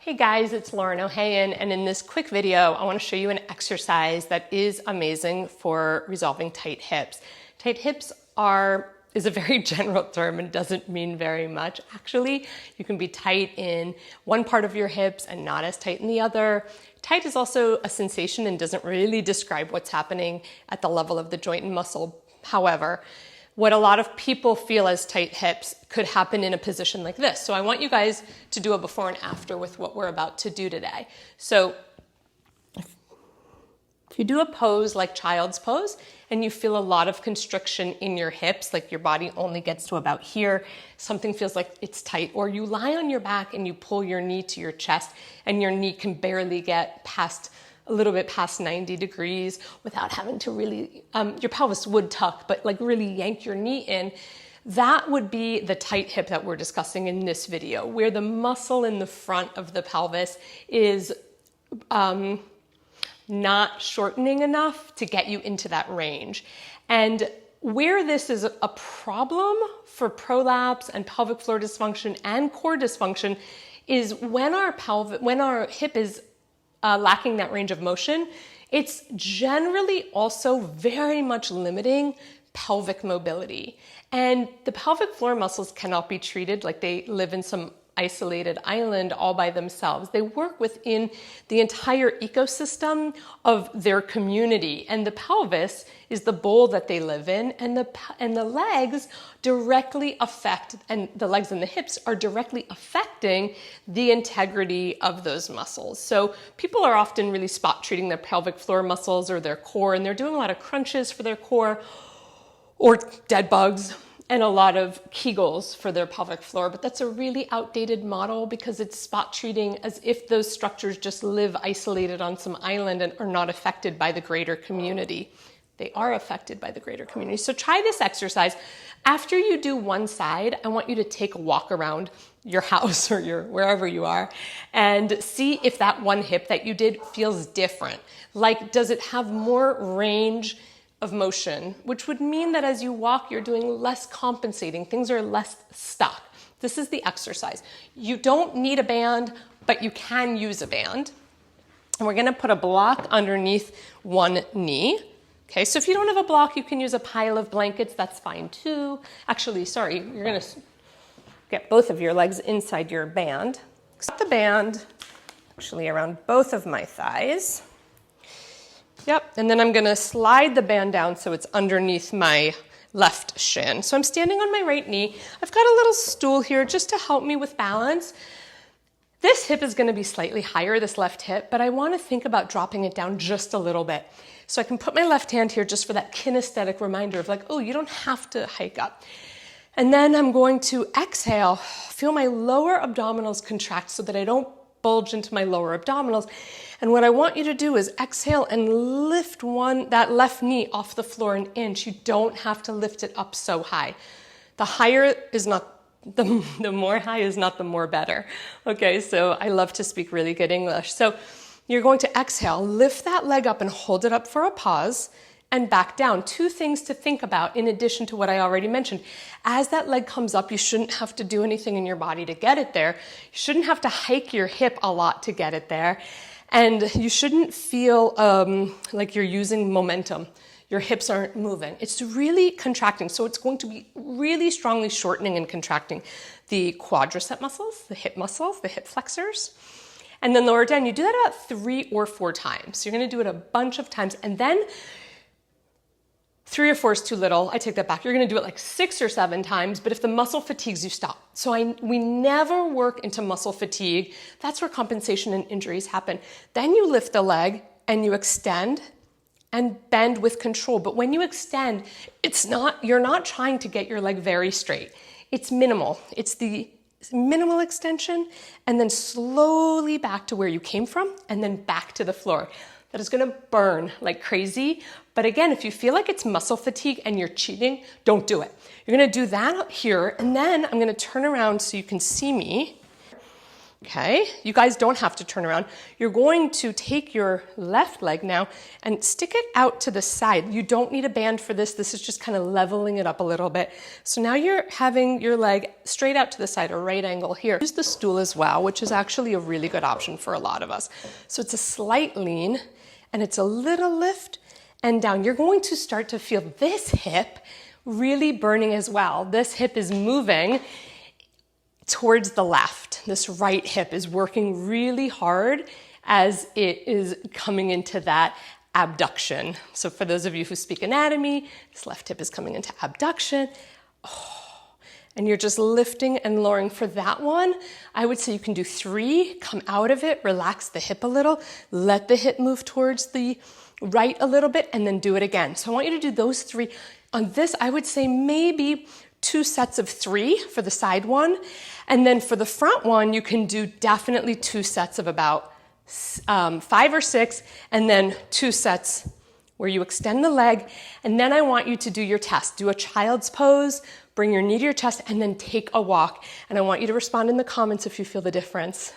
Hey guys, it's Lauren Ohayon, and in this quick video, I want to show you an exercise that is amazing for resolving tight hips. Tight hips is a very general term and doesn't mean very much. Actually, you can be tight in one part of your hips and not as tight in the other. Tight is also a sensation and doesn't really describe what's happening at the level of the joint and muscle. However, what a lot of people feel as tight hips could happen in a position like this. So I want you guys to do a before and after with what we're about to do today. So if you do a pose like child's pose and you feel a lot of constriction in your hips, like your body only gets to about here, something feels like it's tight, or you lie on your back and you pull your knee to your chest and your knee can barely get a little bit past 90 degrees without having to really, your pelvis would tuck, but like really yank your knee in. That would be the tight hip that we're discussing in this video, where the muscle in the front of the pelvis is not shortening enough to get you into that range. And where this is a problem for prolapse and pelvic floor dysfunction and core dysfunction is when our hip is lacking that range of motion, it's generally also very much limiting pelvic mobility. And the pelvic floor muscles cannot be treated like they live in some isolated island all by themselves. They work within the entire ecosystem of their community, and the pelvis is the bowl that they live in, and the legs directly affect, and the legs and the hips are directly affecting the integrity of those muscles. So people are often really spot treating their pelvic floor muscles or their core, and they're doing a lot of crunches for their core or dead bugs and a lot of Kegels for their pelvic floor, but that's a really outdated model because it's spot treating as if those structures just live isolated on some island and are not affected by the greater community. They are affected by the greater community. So try this exercise. After you do one side, I want you to take a walk around your house or wherever you are and see if that one hip that you did feels different. Like, does it have more range of motion, which would mean that as you walk, you're doing less compensating. Things are less stuck. This is the exercise. You don't need a band, but you can use a band. And we're gonna put a block underneath one knee. Okay, so if you don't have a block, you can use a pile of blankets, that's fine too. Actually, sorry, you're gonna get both of your legs inside your band. Set the band actually around both of my thighs. Yep, and then I'm gonna slide the band down so it's underneath my left shin. So I'm standing on my right knee. I've got a little stool here just to help me with balance. This hip is gonna be slightly higher, this left hip, but I wanna think about dropping it down just a little bit. So I can put my left hand here just for that kinesthetic reminder of like, oh, you don't have to hike up. And then I'm going to exhale, feel my lower abdominals contract so that I don't bulge into my lower abdominals. And what I want you to do is exhale and lift that left knee off the floor an inch. You don't have to lift it up so high. The higher is not, the more high is not the more better. Okay, so I love to speak really good English. So you're going to exhale, lift that leg up and hold it up for a pause and back down. Two things to think about in addition to what I already mentioned. As that leg comes up, you shouldn't have to do anything in your body to get it there. You shouldn't have to hike your hip a lot to get it there. And you shouldn't feel like you're using momentum. Your hips aren't moving. It's really contracting. So it's going to be really strongly shortening and contracting the quadricep muscles, the hip flexors. And then lower down, you do that about 3 or 4 times. So you're gonna do it a bunch of times. And then 3 or 4 is too little. I take that back. You're gonna do it like 6 or 7 times, but if the muscle fatigues, you stop. So we never work into muscle fatigue. That's where compensation and injuries happen. Then you lift the leg and you extend and bend with control. But when you extend, you're not trying to get your leg very straight. It's minimal. It's the minimal extension and then slowly back to where you came from and then back to the floor. That is gonna burn like crazy. But again, if you feel like it's muscle fatigue and you're cheating, don't do it. You're gonna do that up here, and then I'm gonna turn around so you can see me. Okay, you guys don't have to turn around. You're going to take your left leg now and stick it out to the side. You don't need a band for this. This is just kind of leveling it up a little bit. So now you're having your leg straight out to the side, a right angle here. Use the stool as well, which is actually a really good option for a lot of us. So it's a slight lean and it's a little lift and down. You're going to start to feel this hip really burning as well. This hip is moving towards the left. This right hip is working really hard as it is coming into that abduction. So for those of you who speak anatomy, this left hip is coming into abduction. And you're just lifting and lowering. For that one, I would say you can do 3, come out of it, relax the hip a little, let the hip move towards the right a little bit, and then do it again. So I want you to do those 3. On this, I would say maybe 2 sets of 3 for the side one. And then for the front one, you can do definitely 2 sets of about 5 or 6, and then 2 sets where you extend the leg. And then I want you to do your test. Do a child's pose, bring your knee to your chest, and then take a walk. And I want you to respond in the comments if you feel the difference.